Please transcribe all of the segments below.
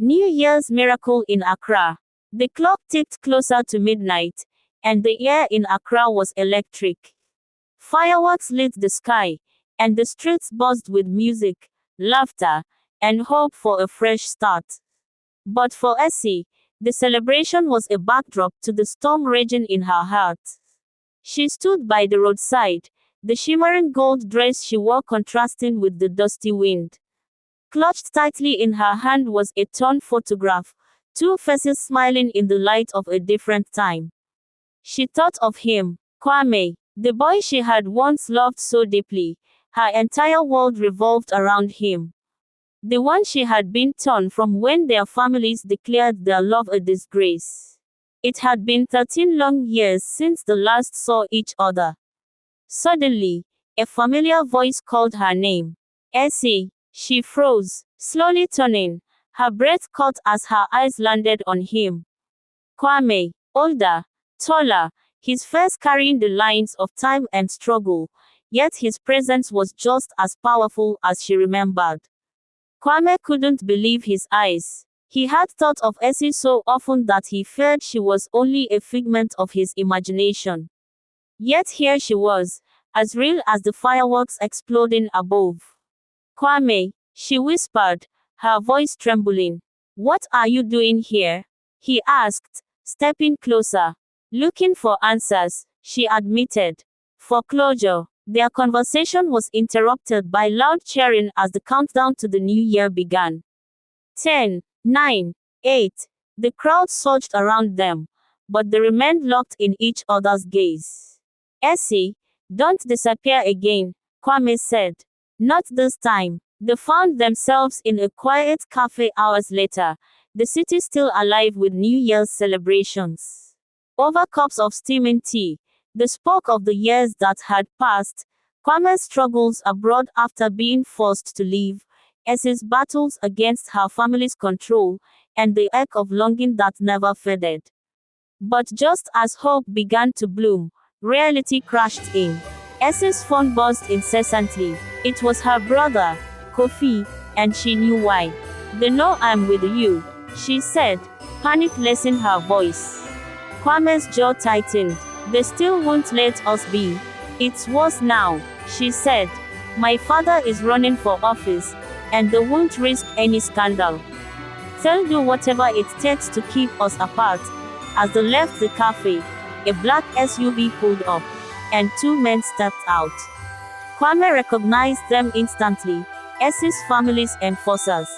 New Year's miracle in Accra. The clock ticked closer to midnight, and the air in Accra was electric. Fireworks lit the sky, and the streets buzzed with music, laughter, and hope for a fresh start. But for Essie, the celebration was a backdrop to the storm raging in her heart. She stood by the roadside, the shimmering gold dress she wore contrasting with the dusty wind. Clutched tightly in her hand was a torn photograph, two faces smiling in the light of a different time. She thought of him, Kwame, the boy she had once loved so deeply. Her entire world revolved around him. The one she had been torn from when their families declared their love a disgrace. It had been 13 long years since the last saw each other. Suddenly, a familiar voice called her name. Essie. She froze, slowly turning, her breath caught as her eyes landed on him. Kwame, older, taller, his face carrying the lines of time and struggle, yet his presence was just as powerful as she remembered. Kwame couldn't believe his eyes. He had thought of Essie so often that he feared she was only a figment of his imagination. Yet here she was, as real as the fireworks exploding above. Kwame, she whispered, her voice trembling. What are you doing here? He asked, stepping closer. Looking for answers, she admitted. For closure. Their conversation was interrupted by loud cheering as the countdown to the new year began. 10, 9, 8. The crowd surged around them, but they remained locked in each other's gaze. Essie, don't disappear again, Kwame said. Not this time. They found themselves in a quiet cafe hours later, the city still alive with New Year's celebrations. Over cups of steaming tea, they spoke of the years that had passed, Kwame's struggles abroad after being forced to leave, Essie's battles against her family's control, and the ache of longing that never faded. But just as hope began to bloom, reality crashed in. Essie's phone buzzed incessantly. It was her brother, Kofi, and she knew why. They know I'm with you, she said, panic lacing her voice. Kwame's jaw tightened. They still won't let us be. It's worse now, she said. My father is running for office, and they won't risk any scandal. They'll do whatever it takes to keep us apart. As they left the cafe, a black SUV pulled up, and two men stepped out. Kwame recognized them instantly, Essie's family's enforcers.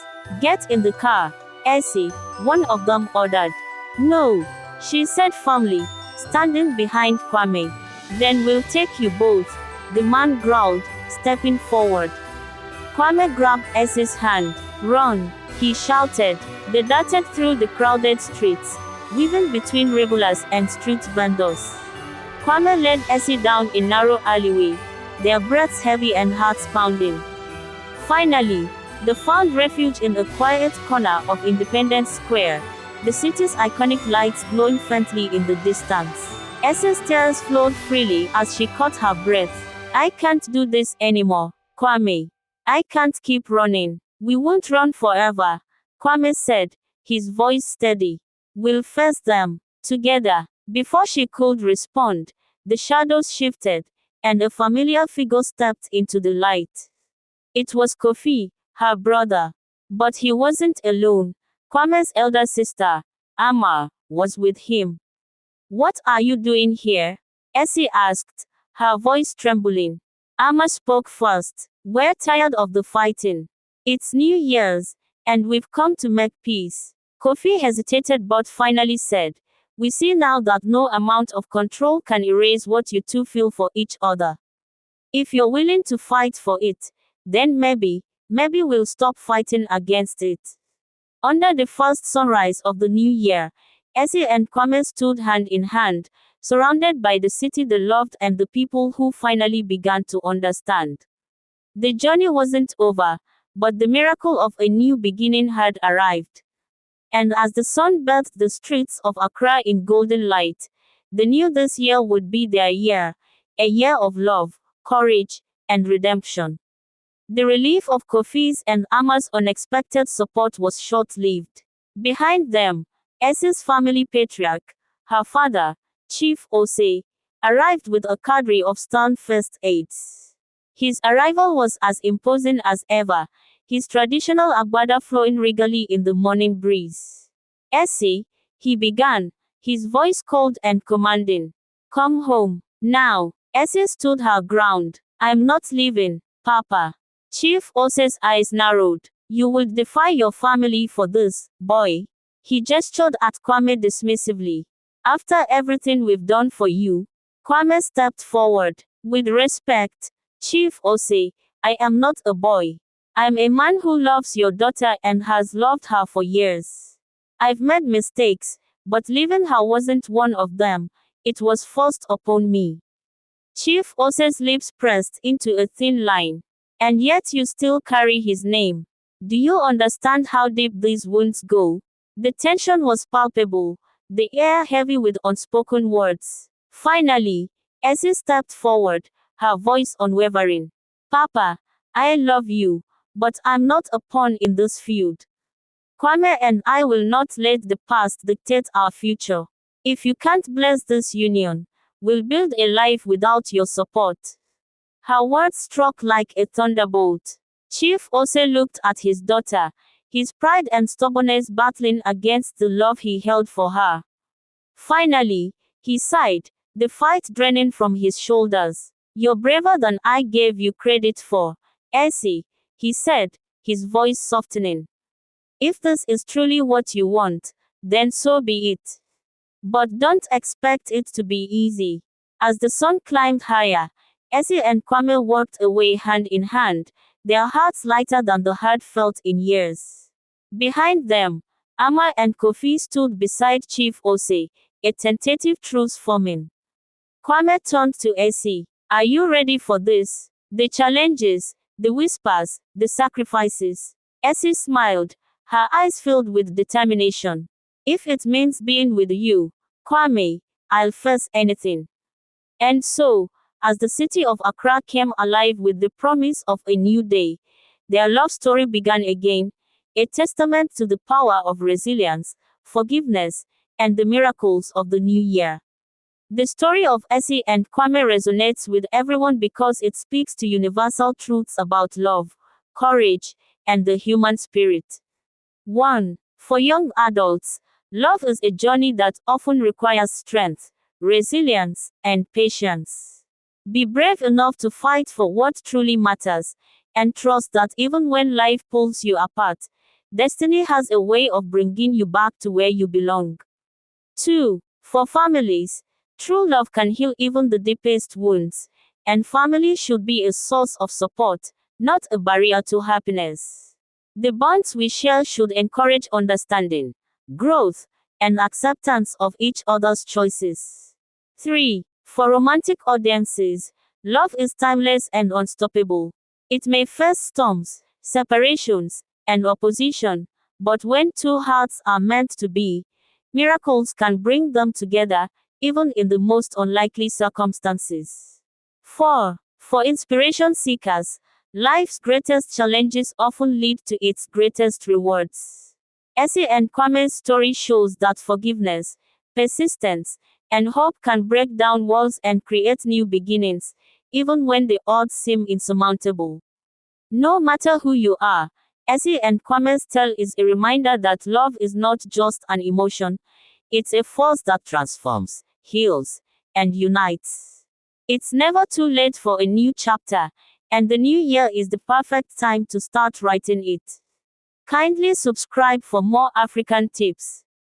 Get in the car, Essie, one of them ordered. No, she said firmly, standing behind Kwame. Then we'll take you both, the man growled, stepping forward. Kwame grabbed Essie's hand. Run, he shouted. They darted through the crowded streets, weaving between revelers and street vendors. Kwame led Essie down a narrow alleyway, their breaths heavy and hearts pounding. Finally, they found refuge in a quiet corner of Independence Square, the city's iconic lights glowing faintly in the distance. Essie's tears flowed freely as she caught her breath. I can't do this anymore, Kwame. I can't keep running. We won't run forever, Kwame said, his voice steady. We'll face them, together. Before she could respond, the shadows shifted, and a familiar figure stepped into the light. It was Kofi, her brother. But he wasn't alone. Kwame's elder sister, Amma, was with him. What are you doing here? Essie asked, her voice trembling. Amma spoke first. We're tired of the fighting. It's New Year's, and we've come to make peace. Kofi hesitated but finally said, we see now that no amount of control can erase what you two feel for each other. If you're willing to fight for it, then maybe we'll stop fighting against it. Under the first sunrise of the new year, Essie and Kwame stood hand in hand, surrounded by the city they loved and the people who finally began to understand. The journey wasn't over, but the miracle of a new beginning had arrived. And as the sun bathed the streets of Accra in golden light, they knew this year would be their year, a year of love, courage, and redemption. The relief of Kofi's and Amma's unexpected support was short-lived. Behind them, Essie's family patriarch, her father, Chief Ose, arrived with a cadre of stern first aides. His arrival was as imposing as ever, his traditional agbada flowing regally in the morning breeze. Essie, he began, his voice cold and commanding. Come home, now. Essie stood her ground. I'm not leaving, Papa. Chief Ose's eyes narrowed. You will defy your family for this, boy. He gestured at Kwame dismissively. After everything we've done for you, Kwame stepped forward. With respect, Chief Ose, I am not a boy. I'm a man who loves your daughter and has loved her for years. I've made mistakes, but leaving her wasn't one of them. It was forced upon me. Chief Ose's lips pressed into a thin line. And yet you still carry his name. Do you understand how deep these wounds go? The tension was palpable, the air heavy with unspoken words. Finally, Essie stepped forward, her voice unwavering. Papa, I love you, but I'm not a pawn in this feud. Kwame and I will not let the past dictate our future. If you can't bless this union, we'll build a life without your support. Her words struck like a thunderbolt. Chief Ose looked at his daughter, his pride and stubbornness battling against the love he held for her. Finally, he sighed, the fight draining from his shoulders. You're braver than I gave you credit for, Essie, he said, his voice softening. If this is truly what you want, then so be it. But don't expect it to be easy. As the sun climbed higher, Essie and Kwame walked away hand in hand, their hearts lighter than the had felt in years. Behind them, Amma and Kofi stood beside Chief Ose, a tentative truce forming. Kwame turned to Essie. Are you ready for this? The challenges, the whispers, the sacrifices. Essie smiled, her eyes filled with determination. If it means being with you, Kwame, I'll face anything. And so, as the city of Accra came alive with the promise of a new day, their love story began again, a testament to the power of resilience, forgiveness, and the miracles of the new year. The story of Essie and Kwame resonates with everyone because it speaks to universal truths about love, courage, and the human spirit. 1. For young adults, love is a journey that often requires strength, resilience, and patience. Be brave enough to fight for what truly matters, and trust that even when life pulls you apart, destiny has a way of bringing you back to where you belong. 2. For families, true love can heal even the deepest wounds, and family should be a source of support, not a barrier to happiness. The bonds we share should encourage understanding, growth, and acceptance of each other's choices. 3. For romantic audiences, love is timeless and unstoppable. It may face storms, separations, and opposition, but when two hearts are meant to be, miracles can bring them together, even in the most unlikely circumstances. 4. For inspiration seekers, life's greatest challenges often lead to its greatest rewards. Essie and Kwame's story shows that forgiveness, persistence, and hope can break down walls and create new beginnings, even when the odds seem insurmountable. No matter who you are, Essie and Kwame's tale is a reminder that love is not just an emotion, it's a force that transforms, heals, and unites. It's never too late for a new chapter, and the new year is the perfect time to start writing it. Kindly subscribe for more African tips.